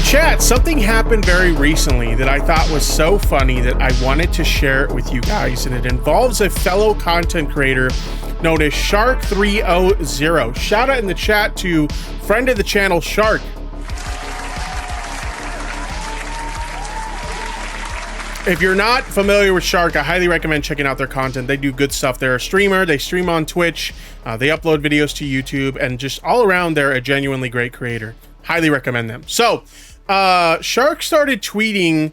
Chat, something happened very recently that I thought was so funny that I wanted to share it with you guys, and it involves a fellow content creator known as Shark300. Shout out in the chat to friend of the channel, Shark. If you're not familiar with Shark, I highly recommend checking out their content. They do good stuff. They're a streamer. They stream on Twitch. They upload videos to YouTube, and just all around, they're a genuinely great creator. Highly recommend them. So, Shark started tweeting,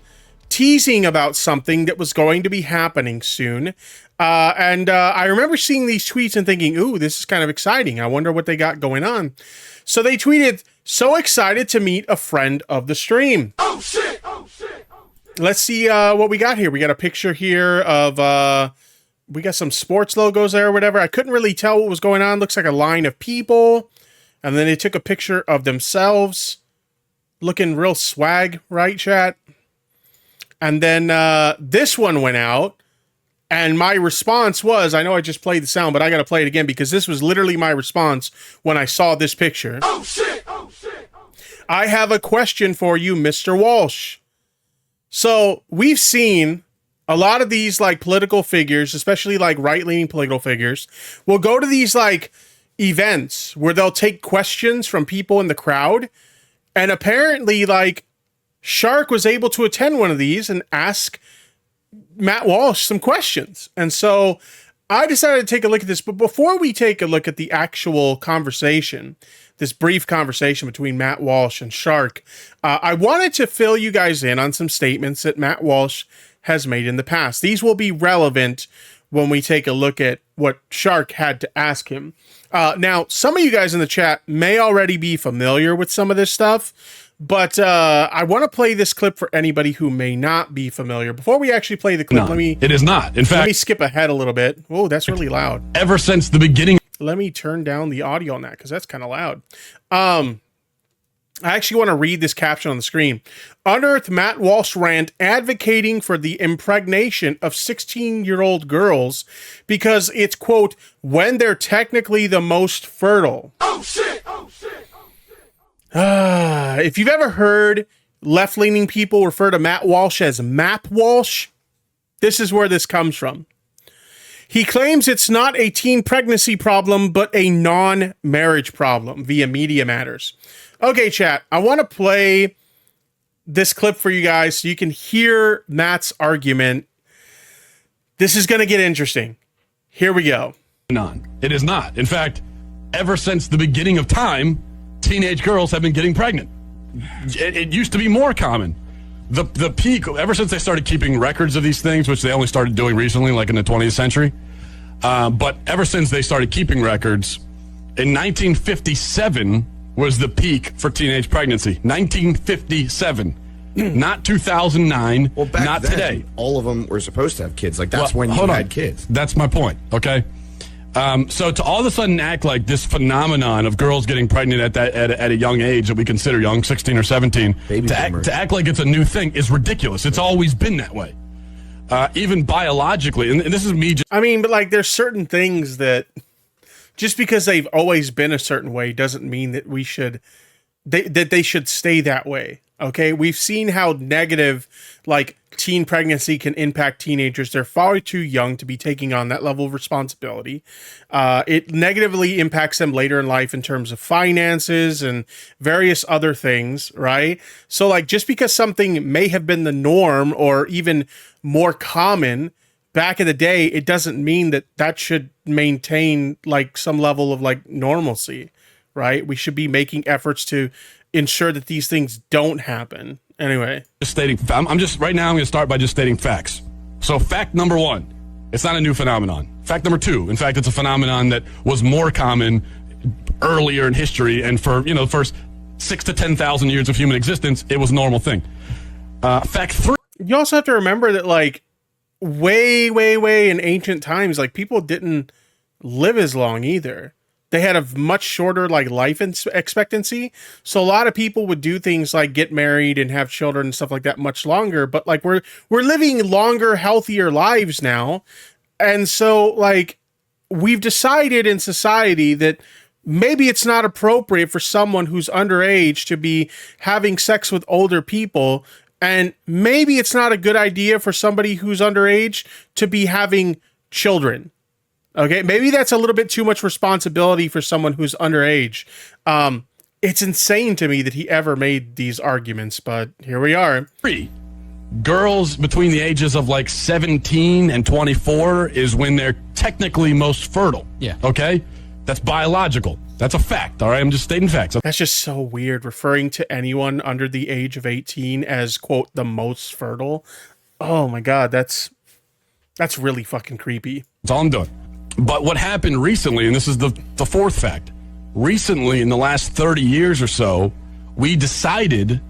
teasing about something that was going to be happening soon. I remember seeing these tweets and thinking, ooh, this is kind of exciting. I wonder what they got going on. So they tweeted, so excited to meet a friend of the stream. Oh, shit. Oh, shit. Let's see what we got here. We got a picture here of, we got some sports logos there or whatever. I couldn't really tell what was going on. Looks like a line of people. And then they took a picture of themselves looking real swag, right, chat? And then this one went out. And my response was, I know I just played the sound, but I got to play it again because this was literally my response when I saw this picture. Oh, shit. Oh, shit. Oh, shit. I have a question for you, Mr. Walsh. So we've seen a lot of these like political figures, especially like right-leaning political figures, will go to these like events where they'll take questions from people in the crowd. And apparently like Shark was able to attend one of these and ask Matt Walsh some questions. And so I decided to take a look at this. But before we take a look at the actual conversation, this brief conversation between Matt Walsh and Shark, I wanted to fill you guys in on some statements that Matt Walsh has made in the past. These will be relevant when we take a look at what Shark had to ask him. Now, some of you guys in the chat may already be familiar with some of this stuff, but I want to play this clip for anybody who may not be familiar. Before we actually play the clip, it is not. In fact, let me skip ahead a little bit. Oh, that's really loud. Ever since the beginning. Let me turn down the audio on that because that's kind of loud. I actually want to read this caption on the screen. Unearthed Matt Walsh rant advocating for the impregnation of 16-year-old girls because it's, quote, when they're technically the most fertile. Oh, shit. Oh, shit. Oh, shit. If you've ever heard left-leaning people refer to Matt Walsh as Map Walsh, this is where this comes from. He claims it's not a teen pregnancy problem, but a non-marriage problem via Media Matters. Okay, chat, I want to play this clip for you guys so you can hear Matt's argument. This is going to get interesting. Here we go. It is not. In fact, ever since the beginning of time, teenage girls have been getting pregnant. It used to be more common. The peak, ever since they started keeping records of these things, which they only started doing recently, like in the 20th century, but ever since they started keeping records, in 1957 was the peak for teenage pregnancy. 1957. Not 2009, well, back not then, today. All of them were supposed to have kids. Like, that's when you had kids. That's my point, okay? So to all of a sudden act like this phenomenon of girls getting pregnant at a young age that we consider young, 16 or 17, to act like it's a new thing is ridiculous. It's always been that way. Even biologically, and this is me just... I mean, but like there's certain things that just because they've always been a certain way doesn't mean that we should, that they should stay that way. Okay, we've seen how negative like teen pregnancy can impact teenagers. They're far too young to be taking on that level of responsibility. It negatively impacts them later in life in terms of finances and various other things, right? So like just because something may have been the norm or even more common back in the day, it doesn't mean that that should maintain like some level of like normalcy, right? We should be making efforts to ensure that these things don't happen. Anyway, just stating, I'm just right now I'm going to start by just stating facts. So fact number one, it's not a new phenomenon. Fact number two, in fact, it's a phenomenon that was more common earlier in history, and for the first 6,000 to 10,000 years of human existence, it was a normal thing. Fact three. You also have to remember that like way in ancient times, like people didn't live as long either. They had a much shorter like life expectancy. So a lot of people would do things like get married and have children and stuff like that much longer. But like we're living longer, healthier lives now. And so like we've decided in society that maybe it's not appropriate for someone who's underage to be having sex with older people. And maybe it's not a good idea for somebody who's underage to be having children. Okay, maybe that's a little bit too much responsibility for someone who's underage. It's insane to me that he ever made these arguments, but here we are. Girls between the ages of like 17 and 24 is when they're technically most fertile. Yeah. Okay? That's biological. That's a fact, all right? I'm just stating facts. That's just so weird, referring to anyone under the age of 18 as, quote, the most fertile. Oh my God, that's really fucking creepy. That's all I'm doing. But what happened recently, and this is the fourth fact, recently in the last 30 years or so, we decided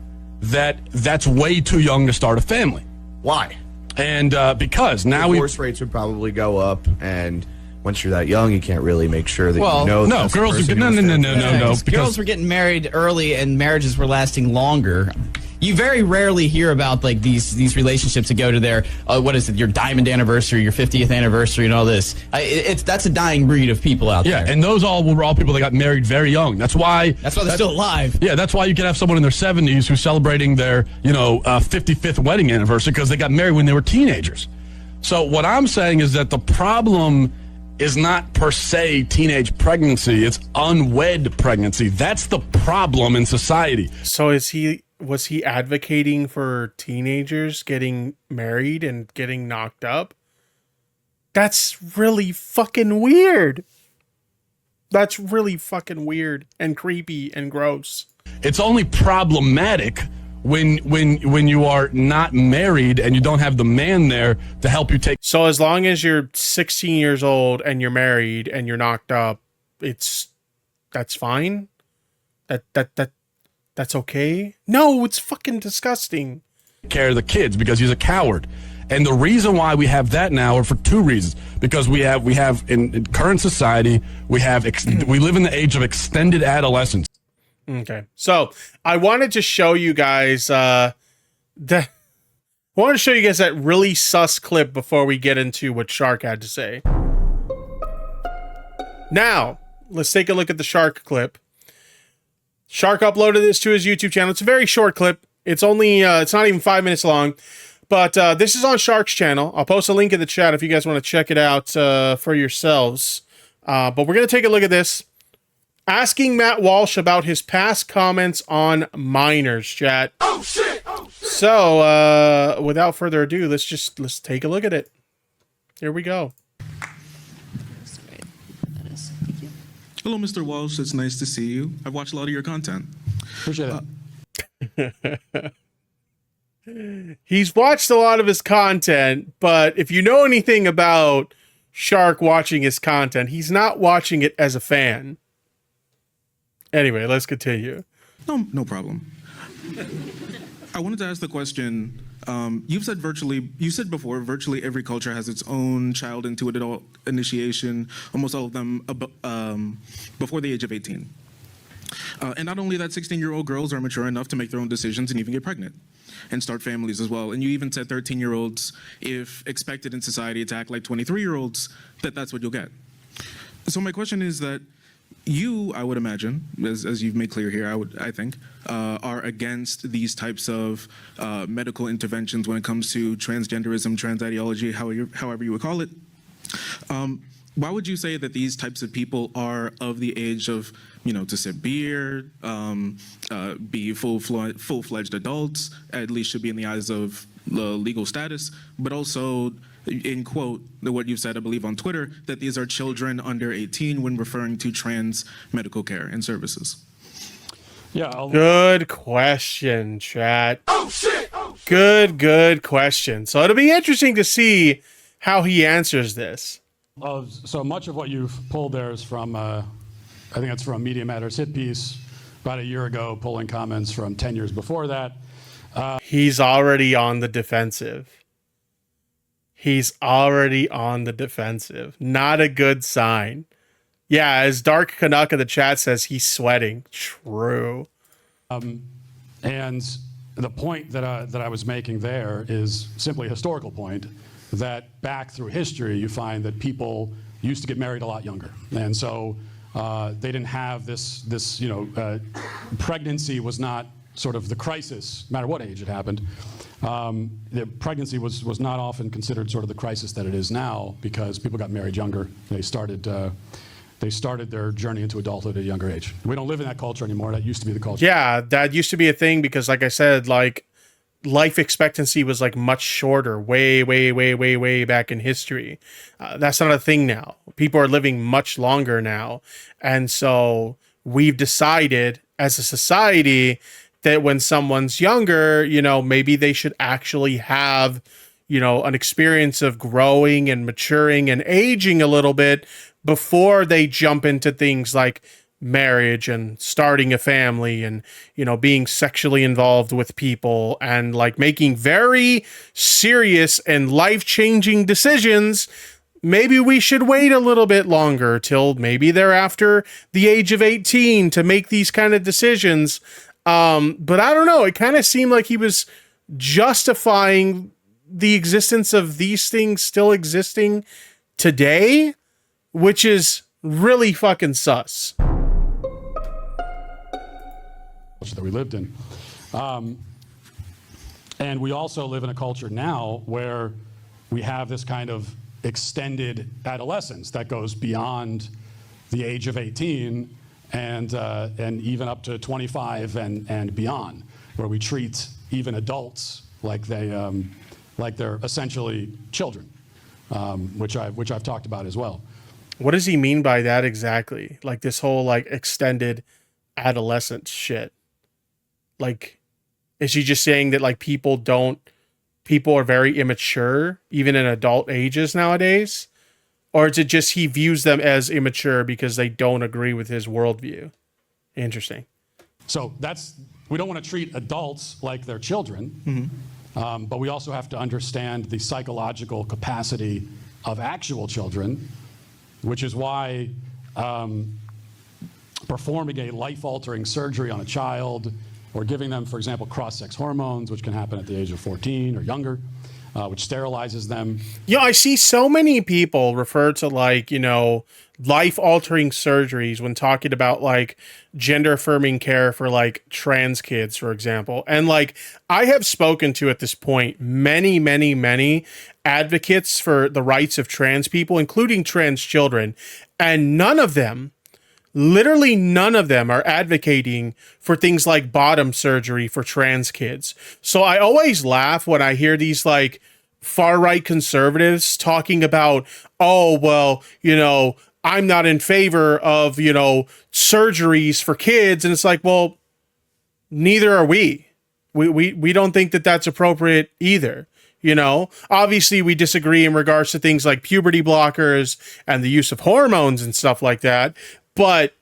that that's way too young to start a family. Why? And because now divorce rates would probably go up, and once you're that young, you can't really make sure that you know. No, girls are no. Because girls were getting married early, and marriages were lasting longer. You very rarely hear about like these relationships that go to their what is it, your diamond anniversary, your 50th anniversary, and all this. That's a dying breed of people out there. Yeah, and those were all people that got married very young. That's why they're still alive. Yeah, that's why you can have someone in their 70s who's celebrating their 55th wedding anniversary because they got married when they were teenagers. So what I'm saying is that the problem is not per se teenage pregnancy; it's unwed pregnancy. That's the problem in society. So was he advocating for teenagers getting married and getting knocked up? That's really fucking weird. That's really fucking weird and creepy and gross. It's only problematic when you are not married and you don't have the man there to help you take. So as long as you're 16 years old and you're married and you're knocked up, that's fine. That's okay? No, it's fucking disgusting. Care of the kids because he's a coward. And the reason why we have that now are for two reasons. Because we have in current society, we live in the age of extended adolescence. Okay. So I wanted to show you guys that really sus clip before we get into what Shark had to say. Now, let's take a look at the Shark clip. Shark uploaded this to his YouTube channel. It's a very short clip. It's only, it's not even 5 minutes long, but this is on Shark's channel. I'll post a link in the chat if you guys want to check it out for yourselves. But we're going to take a look at this. Asking Matt Walsh about his past comments on minors, chat. Oh shit! So, without further ado, let's take a look at it. Here we go. Hello, Mr. Walsh. It's nice to see you. I've watched a lot of your content. Appreciate it. He's watched a lot of his content, but if you know anything about Shark watching his content, he's not watching it as a fan. Anyway, let's continue. No problem. I wanted to ask the question. You said before, virtually every culture has its own child into adult initiation, almost all of them before the age of 18. And not only that, 16-year-old girls are mature enough to make their own decisions and even get pregnant and start families as well. And you even said 13-year-olds, if expected in society to act like 23-year-olds, that's what you'll get. So my question is that you, I would imagine, as you've made clear here, I think, are against these types of medical interventions when it comes to transgenderism, trans ideology, however you would call it. Why would you say that these types of people are of the age of, to sip beer, be full-fledged adults, at least should be in the eyes of the legal status, but also, in quote, what you've said, I believe, on Twitter, that these are children under 18 when referring to trans medical care and services? Yeah. Good question, chat. Oh, shit! Oh, shit. Good question. So it'll be interesting to see how he answers this. So much of what you've pulled there is from, I think it's from Media Matters hit piece about a year ago, pulling comments from 10 years before that. He's already on the defensive. He's already on the defensive. Not a good sign. Yeah, as Dark Canuck in the chat says, he's sweating. True. And the point that I was making there is simply a historical point, that back through history, you find that people used to get married a lot younger. And so They didn't have this pregnancy was not sort of the crisis, no matter what age it happened. The pregnancy was not often considered sort of the crisis that it is now, because people got married younger. They started their journey into adulthood at a younger age. We don't live in that culture anymore. That used to be the culture. Yeah, that used to be a thing because, like I said, like life expectancy was like much shorter, way back in history. That's not a thing now. People are living much longer now. And so we've decided as a society that when someone's younger, maybe they should actually have, an experience of growing and maturing and aging a little bit before they jump into things like marriage and starting a family and, being sexually involved with people and like making very serious and life-changing decisions. Maybe we should wait a little bit longer till maybe they're after the age of 18 to make these kind of decisions. But I don't know. It kind of seemed like he was justifying the existence of these things still existing today, which is really fucking sus. That we lived in. And we also live in a culture now where we have this kind of extended adolescence that goes beyond the age of 18 and even up to 25 and beyond, where we treat even adults like they're essentially children, which I've talked about as well. What does he mean by that exactly? Like this whole like extended adolescence shit. Like, is he just saying that like people are very immature even in adult ages nowadays? Or is it just he views them as immature because they don't agree with his worldview? Interesting. So we don't want to treat adults like they're children, but we also have to understand the psychological capacity of actual children, which is why performing a life-altering surgery on a child or giving them, for example, cross-sex hormones, which can happen at the age of 14 or younger, which sterilizes them. I see so many people refer to like, life-altering surgeries when talking about like gender-affirming care for like trans kids, for example. And like I have spoken to at this point many advocates for the rights of trans people, including trans children, and literally none of them are advocating for things like bottom surgery for trans kids. So I always laugh when I hear these like far-right conservatives talking about, oh, well, I'm not in favor of, surgeries for kids. And it's like, well, neither are we. We don't think that that's appropriate either. Obviously we disagree in regards to things like puberty blockers and the use of hormones and stuff like that. But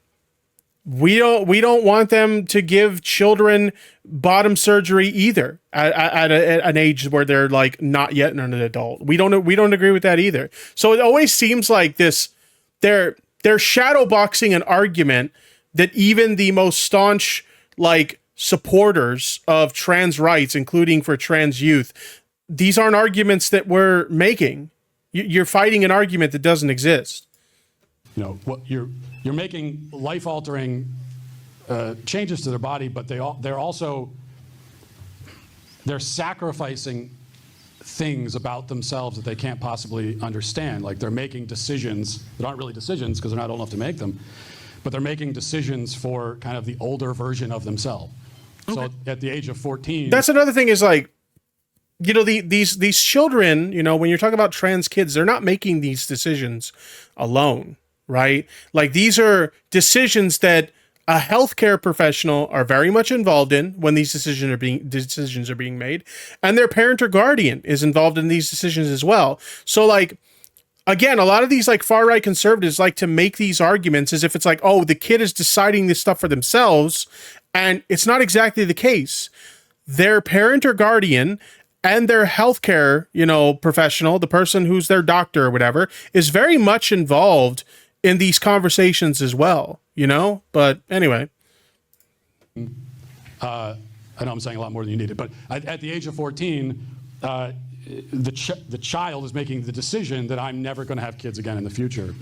we don't want them to give children bottom surgery either at an age where they're like not yet an adult. We don't agree with that either. So it always seems like they're shadow boxing an argument that even the most staunch like supporters of trans rights, including for trans youth, these aren't arguments that we're making. You're fighting an argument that doesn't exist. What you're making life-altering changes to their body, but they're sacrificing things about themselves that they can't possibly understand. Like they're making decisions that aren't really decisions because they're not old enough to make them, but they're making decisions for kind of the older version of themselves. Okay. So at the age of 14, that's another thing is like, these children, when you're talking about trans kids, they're not making these decisions alone. Right? Like these are decisions that a healthcare professional are very much involved in when these decisions are being made, and their parent or guardian is involved in these decisions as well. So like, again, a lot of these like far-right conservatives like to make these arguments as if it's like, oh, the kid is deciding this stuff for themselves, and it's not exactly the case. Their parent or guardian and their healthcare, professional, the person who's their doctor or whatever, is very much involved in these conversations as well, but anyway. I know I'm saying a lot more than you needed, but at the age of 14, the child is making the decision that I'm never going to have kids again in the future.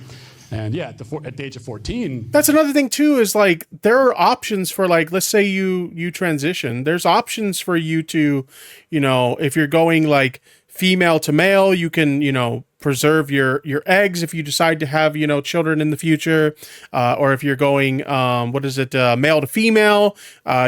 And yeah, at the age of 14, That's another thing too, is like there are options for, like, let's say you transition. There's options for you to, if you're going like female to male, you can, preserve your eggs if you decide to have, children in the future. Or if you're going, male to female,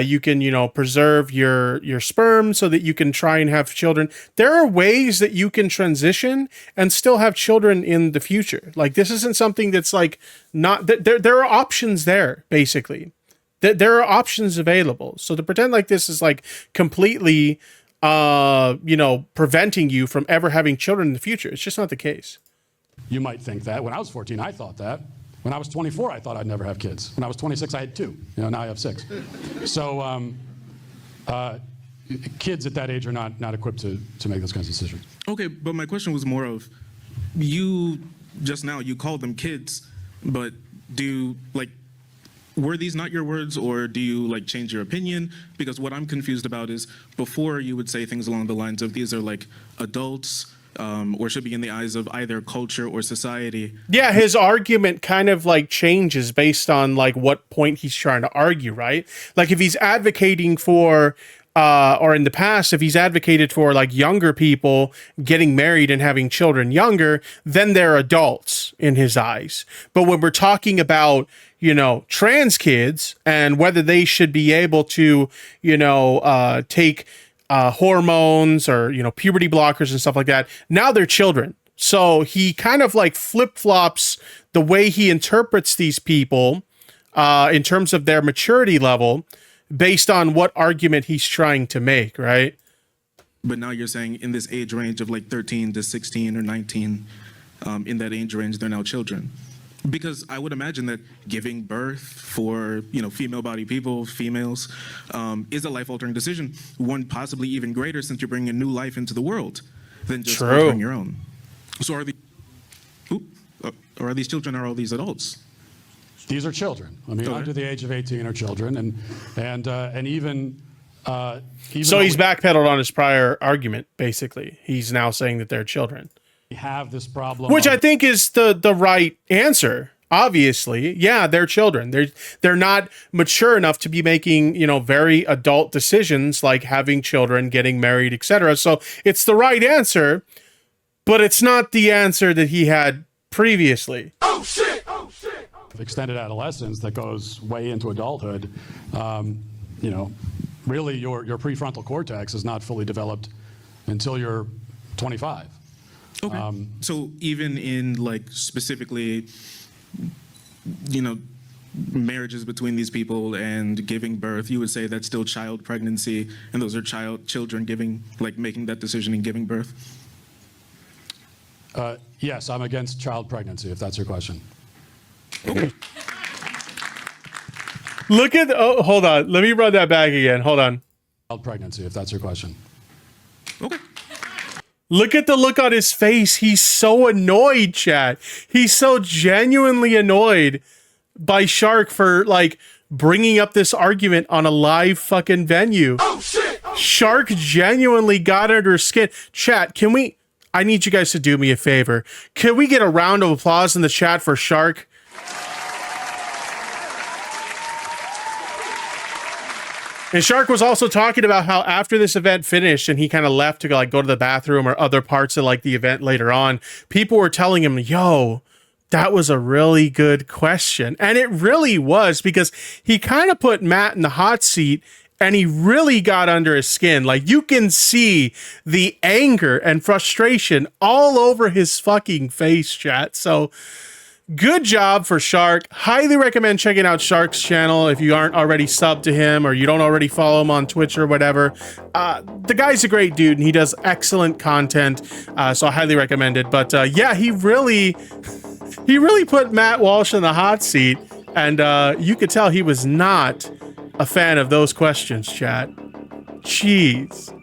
you can, preserve your sperm so that you can try and have children. There are ways that you can transition and still have children in the future. Like, this isn't something that's like not, there are options there, basically. There are options available. So to pretend like this is like completely preventing you from ever having children in the future, it's just not the case. you might think that. When I was 14, I thought that. When I was 24, I thought I'd never have kids. When I was 26, I had 2. Now I have 6. So kids at that age are not equipped to make those kinds of decisions. Okay, but my question was more of, you just now, you called them kids, but were these not your words, or do you change your opinion? Because what I'm confused about is, before you would say things along the lines of, these are like adults, or should be in the eyes of either culture or society. Yeah, his argument kind of changes based on what point he's trying to argue, right? Like, if he's advocating for or in the past, if he's advocated for younger people getting married and having children younger, then they're adults in his eyes. But when we're talking about, trans kids and whether they should be able to, take hormones or, puberty blockers and stuff like that, now they're children. So he kind of flip-flops the way he interprets these people in terms of their maturity level, based on what argument he's trying to make, right? But now you're saying in this age range of 13 to 16 or 19, in that age range, they're now children. Because I would imagine that giving birth for, female body people, females, is a life-altering decision. One possibly even greater, since you're bringing a new life into the world than just altering your own. So are these children, are all these adults? These are children. I mean, under the age of 18 are children, and even so he's backpedaled on his prior argument. Basically, he's now saying that they're children. We have this problem, which I think is the right answer. Obviously, yeah, they're children. They're not mature enough to be making very adult decisions like having children, getting married, etc. So it's the right answer, but it's not the answer that he had previously. Oh shit! Extended adolescence that goes way into adulthood. Really your prefrontal cortex is not fully developed until you're 25. Okay. So even in specifically, marriages between these people and giving birth, you would say that's still child pregnancy, and those are children giving, making that decision and giving birth? Yes, I'm against child pregnancy, if that's your question. Okay. Look at hold on. Let me run that back again. Hold on. Child pregnancy, if that's your question. Okay. Look at the look on his face. He's so annoyed, chat. He's so genuinely annoyed by Shark for bringing up this argument on a live fucking venue. Oh shit! Shark genuinely got under his skin. Chat, I need you guys to do me a favor. Can we get a round of applause in the chat for Shark? And Shark was also talking about how after this event finished and he kind of left to go to the bathroom or other parts of the event later on, people were telling him, yo, that was a really good question. And it really was, because he kind of put Matt in the hot seat and he really got under his skin. You can see the anger and frustration all over his fucking face, chat. So good job for Shark. Highly recommend checking out Shark's channel if you aren't already subbed to him or you don't already follow him on Twitch or whatever. The guy's a great dude and he does excellent content, so I highly recommend it. But yeah, he really put Matt Walsh in the hot seat, and you could tell he was not a fan of those questions, chat. Jeez.